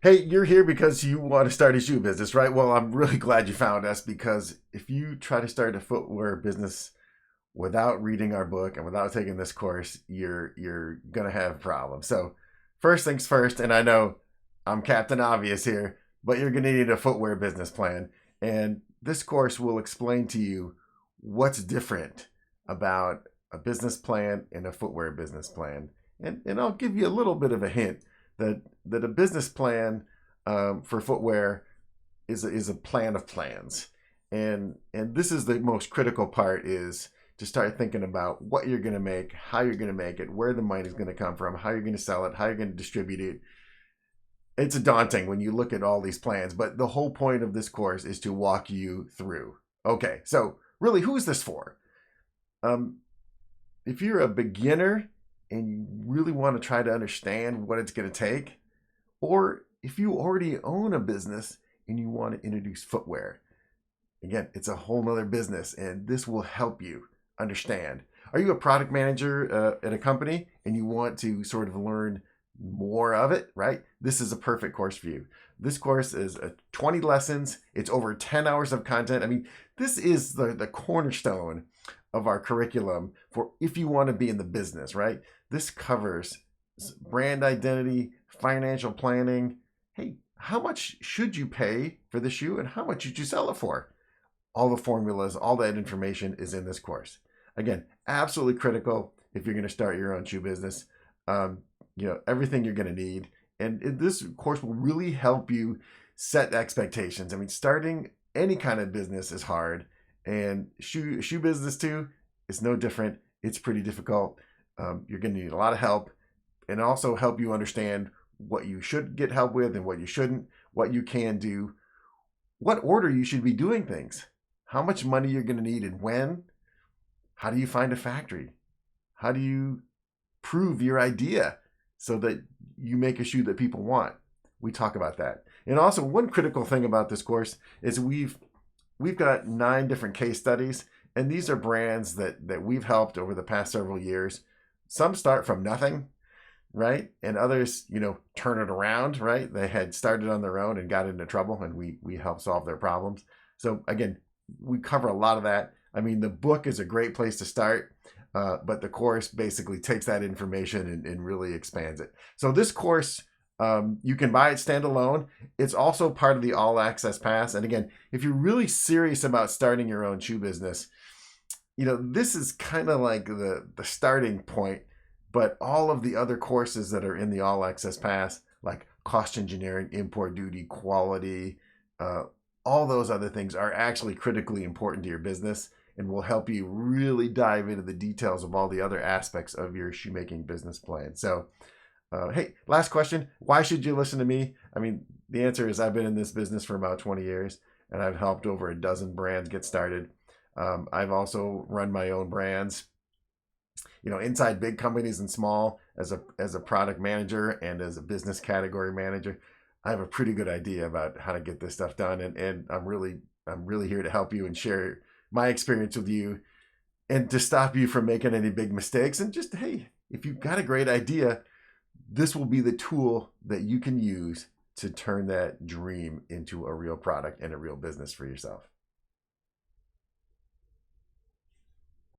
Hey, you're here because you want to start a shoe business, right? Well, I'm really glad you found us because if you try to start a footwear business without reading our book and without taking this course, you're gonna have problems. So, first things first, and I know I'm Captain Obvious here, but you're gonna need a footwear business plan. And this course will explain to you what's different about a business plan and a footwear business plan. And I'll give you a little bit of a hint that a business plan for footwear is a plan of plans, and this is the most critical part is to start thinking about what you're going to make, how you're going to make it, where the money is going to come from, how you're going to sell it, how you're going to distribute it. It's daunting when you look at all these plans, but the whole point of this course is to walk you through. Okay, so really, who is this for? Um, if you're a beginner and you really want to try to understand what it's going to take, or if you already own a business and you want to introduce footwear, again, it's a whole nother business and this will help you understand. Are you a product manager at a company and you want to sort of learn more of it, right? This is a perfect course for you. This course is 20 lessons. It's over 10 hours of content. I mean, this is the cornerstone of our curriculum for if you want to be in the business, right? This covers brand identity, financial planning. Hey, how much should you pay for the shoe and how much should you sell it for? All the formulas, all that information is in this course. Again, absolutely critical if you're going to start your own shoe business. Everything you're going to need. And this course will really help you set expectations. I mean, starting any kind of business is hard, and shoe business too is no different. It's pretty difficult. You're going to need a lot of help, and also help you understand what you should get help with and what you shouldn't, what you can do, what order you should be doing things, how much money you're going to need and when, how do you find a factory, how do you prove your idea so that you make a shoe that people want. We talk about that. And also one critical thing about this course is we've got 9 different case studies, and these are brands that we've helped over the past several years. Some start from nothing, right? And others, turn it around, right? They had started on their own and got into trouble, and we help solve their problems. So again, we cover a lot of that. I mean, the book is a great place to start, but the course basically takes that information and really expands it. So this course, you can buy it standalone. It's also part of the All Access Pass. And again, if you're really serious about starting your own shoe business, this is kind of like the starting point, but all of the other courses that are in the All Access Pass, like cost engineering, import duty, quality, all those other things are actually critically important to your business and will help you really dive into the details of all the other aspects of your shoemaking business plan. So, hey, last question. Why should you listen to me? I mean, the answer is I've been in this business for about 20 years and I've helped over a dozen brands get started. I've also run my own brands, inside big companies and small as a product manager and as a business category manager. I have a pretty good idea about how to get this stuff done. And I'm really here to help you and share my experience with you and to stop you from making any big mistakes. And just, hey, if you've got a great idea, this will be the tool that you can use to turn that dream into a real product and a real business for yourself.